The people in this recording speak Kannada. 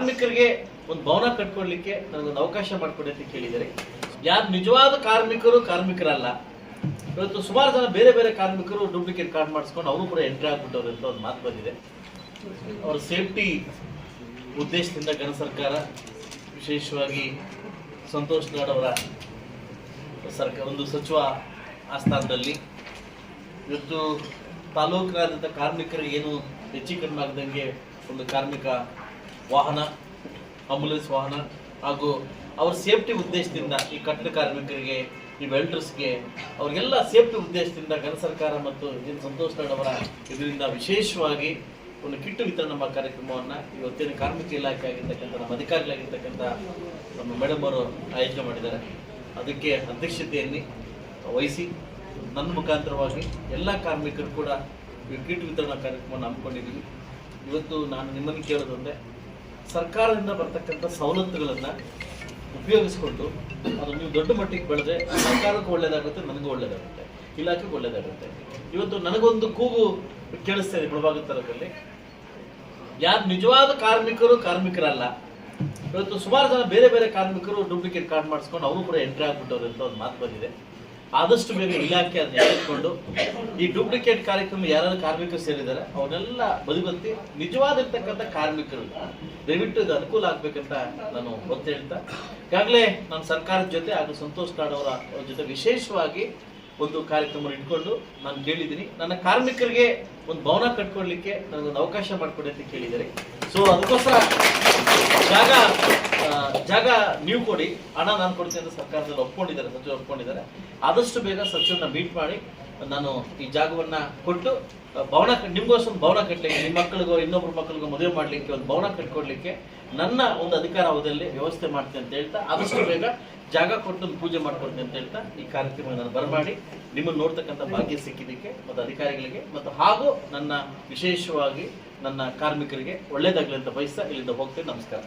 ಕಾರ್ಮಿಕರಿಗೆ ಒಂದು ಭವನ ಕಟ್ಕೊಡ್ಲಿಕ್ಕೆ ನನಗೊಂದು ಅವಕಾಶ ಮಾಡಿಕೊಡಿ ಅಂತ ಕೇಳಿದರೆ ಯಾರು ನಿಜವಾದ ಕಾರ್ಮಿಕರಲ್ಲ. ಇವತ್ತು ಸುಮಾರು ಜನ ಬೇರೆ ಬೇರೆ ಕಾರ್ಮಿಕರು ಡೂಪ್ಲಿಕೇಟ್ ಕಾರ್ಡ್ ಮಾಡಿಸ್ಕೊಂಡು ಅವರು ಕೂಡ ಎಂಟ್ರಿ ಆಗ್ಬಿಟ್ಟವ್ರು ಅಂತ ಒಂದು ಮಾತು ಬಂದಿದೆ. ಅವರ ಸೇಫ್ಟಿ ಉದ್ದೇಶದಿಂದ ಘನ ಸರ್ಕಾರ ವಿಶೇಷವಾಗಿ ಸಂತೋಷ್ ಲಾಡ್ ಅವರ ಒಂದು ಸಚಿವ ಆಸ್ಥಾನದಲ್ಲಿ ಇವತ್ತು ತಾಲೂಕಿನಾದ್ಯಂತ ಕಾರ್ಮಿಕರಿಗೆ ಏನು ಹೆಚ್ಚು ಕಡಿಮೆ ಆಗದಂಗೆ ಒಂದು ಕಾರ್ಮಿಕ ವಾಹನ, ಆಂಬುಲೆನ್ಸ್ ವಾಹನ ಹಾಗೂ ಅವರ ಸೇಫ್ಟಿ ಉದ್ದೇಶದಿಂದ ಈ ಕಟ್ಟಡ ಕಾರ್ಮಿಕರಿಗೆ, ಈ ವೆಲ್ಡರ್ಸ್ಗೆ, ಅವರಿಗೆಲ್ಲ ಸೇಫ್ಟಿ ಉದ್ದೇಶದಿಂದ ಘನ ಸರ್ಕಾರ ಮತ್ತು ಸಂತೋಷ್ ಲಾಡ್ ಅವರ ಇದರಿಂದ ವಿಶೇಷವಾಗಿ ಒಂದು ಕಿಟ್ಟು ವಿತರಣಾ ಕಾರ್ಯಕ್ರಮವನ್ನು ಇವತ್ತಿನ ಕಾರ್ಮಿಕ ಇಲಾಖೆ ಆಗಿರ್ತಕ್ಕಂಥ ನಮ್ಮ ಅಧಿಕಾರಿಗಳಾಗಿರ್ತಕ್ಕಂಥ ನಮ್ಮ ಮೇಡಮ್ ಅವರು ಆಯೋಜನೆ ಮಾಡಿದ್ದಾರೆ. ಅದಕ್ಕೆ ಅಧ್ಯಕ್ಷತೆಯನ್ನು ವಹಿಸಿ ನನ್ನ ಮುಖಾಂತರವಾಗಿ ಎಲ್ಲ ಕಾರ್ಮಿಕರು ಕೂಡ ಈ ಕಿಟ್ ವಿತರಣಾ ಕಾರ್ಯಕ್ರಮವನ್ನು ಹಮ್ಮಿಕೊಂಡಿದ್ದೀವಿ. ಇವತ್ತು ನಾನು ನಿಮ್ಮನ್ನು ಕೇಳೋದಂದರೆ ಸರ್ಕಾರದಿಂದ ಬರ್ತಕ್ಕಂಥ ಸವಲತ್ತುಗಳನ್ನು ಉಪಯೋಗಿಸ್ಕೊಂಡು ಅದು ನೀವು ದೊಡ್ಡ ಮಟ್ಟಿಗೆ ಬೆಳೆದ್ರೆ ಸರ್ಕಾರಕ್ಕೂ ಒಳ್ಳೆಯದಾಗುತ್ತೆ, ನನಗೂ ಒಳ್ಳೆಯದಾಗುತ್ತೆ, ಇಲಾಖೆಗೂ ಒಳ್ಳೆಯದಾಗುತ್ತೆ. ಇವತ್ತು ನನಗೊಂದು ಕೂಗು ಕೇಳಿಸ್ತಾ ಇದೆ ಪ್ರಭಾಗದ ತರದಲ್ಲಿ, ಯಾರು ನಿಜವಾದ ಕಾರ್ಮಿಕರಲ್ಲ. ಇವತ್ತು ಸುಮಾರು ಜನ ಬೇರೆ ಬೇರೆ ಕಾರ್ಮಿಕರು ಡೂಪ್ಲಿಕೇಟ್ ಕಾರ್ಡ್ ಮಾಡಿಸ್ಕೊಂಡು ಅವರು ಕೂಡ ಎಂಟ್ರಿ ಆಗ್ಬಿಟ್ಟವ್ರು ಅಂತ ಒಂದು ಮಾತು ಬಂದಿದೆ. ಆದಷ್ಟು ಬೇಗ ಇಲಾಖೆ ಅದನ್ನ ಎತ್ತಿಕೊಂಡು ಈ ಡೂಪ್ಲಿಕೇಟ್ ಕಾರ್ಯಕ್ರಮ ಯಾರು ಕಾರ್ಮಿಕರು ಸೇರಿದ್ದಾರೆ ಅವನ್ನೆಲ್ಲ ಬದಿಗೊತ್ತಿ ನಿಜವಾದಿರ್ತಕ್ಕಂಥ ಕಾರ್ಮಿಕರು ದಯವಿಟ್ಟು ಇದು ಅನುಕೂಲ ಆಗ್ಬೇಕಂತ ನಾನು ಒತ್ತು ಹೇಳ್ತಾ, ಈಗಾಗಲೇ ನಾನು ಸರ್ಕಾರದ ಜೊತೆ ಹಾಗೂ ಸಂತೋಷ್ ಲಾಡ್ ಅವರ ಜೊತೆ ವಿಶೇಷವಾಗಿ ಒಂದು ಕಾರ್ಯಕ್ರಮ ಇಟ್ಕೊಂಡು ನಾನು ಕೇಳಿದ್ದೀನಿ. ನನ್ನ ಕಾರ್ಮಿಕರಿಗೆ ಒಂದು ಭವನ ಕಟ್ಕೊಡ್ಲಿಕ್ಕೆ ನನಗೊಂದು ಅವಕಾಶ ಮಾಡಿಕೊಡಿ ಅಂತ ಕೇಳಿದ್ದಾರೆ. ಸೊ ಅದಕ್ಕೋಸ್ಕರ ಜಾಗ ನೀವು ಕೊಡಿ, ಹಣ ನಾನು ಕೊಡ್ತೀನಿ ಅಂತ ಸರ್ಕಾರದಲ್ಲಿ ಒಪ್ಕೊಂಡಿದ್ದಾರೆ, ಸಚಿವರು ಒಪ್ಕೊಂಡಿದ್ದಾರೆ. ಆದಷ್ಟು ಬೇಗ ಸಚಿವರನ್ನ ಮೀಟ್ ಮಾಡಿ ನಾನು ಈ ಜಾಗವನ್ನ ಕೊಟ್ಟು ಭವನ ನಿಮ್ಗೋಸ್ಕರ ಒಂದು ಭವನ ಕಟ್ಟಲಿಕ್ಕೆ, ನಿಮ್ಮ ಮಕ್ಕಳಿಗೋ ಇನ್ನೊಬ್ಬರ ಮಕ್ಕಳಿಗೋ ಮದುವೆ ಮಾಡಲಿಕ್ಕೆ ಒಂದು ಭವನ ಕಟ್ಕೊಡ್ಲಿಕ್ಕೆ ನನ್ನ ಒಂದು ಅಧಿಕಾರ ಅವಧಿಯಲ್ಲಿ ವ್ಯವಸ್ಥೆ ಮಾಡ್ತೀನಿ ಅಂತ ಹೇಳ್ತಾ, ಆದಷ್ಟು ಬೇಗ ಜಾಗ ಕೊಟ್ಟು ಒಂದು ಪೂಜೆ ಮಾಡ್ಕೊಡ್ತೀನಿ ಅಂತ ಹೇಳ್ತಾ ಈ ಕಾರ್ಯಕ್ರಮ ನಾನು ಬರಮಾಡಿ ನಿಮ್ಮನ್ನು ನೋಡ್ತಕ್ಕಂಥ ಭಾಗ್ಯ ಸಿಕ್ಕಿದ್ದಕ್ಕೆ ಮತ್ತು ಅಧಿಕಾರಿಗಳಿಗೆ ಮತ್ತು ಹಾಗೂ ನನ್ನ ವಿಶೇಷವಾಗಿ ನನ್ನ ಕಾರ್ಮಿಕರಿಗೆ ಒಳ್ಳೇದಾಗಲಿ ಅಂತ ಬಯಸ್ತಾ ಇಲ್ಲಿಂದ ಹೋಗ್ತೇನೆ. ನಮಸ್ಕಾರ.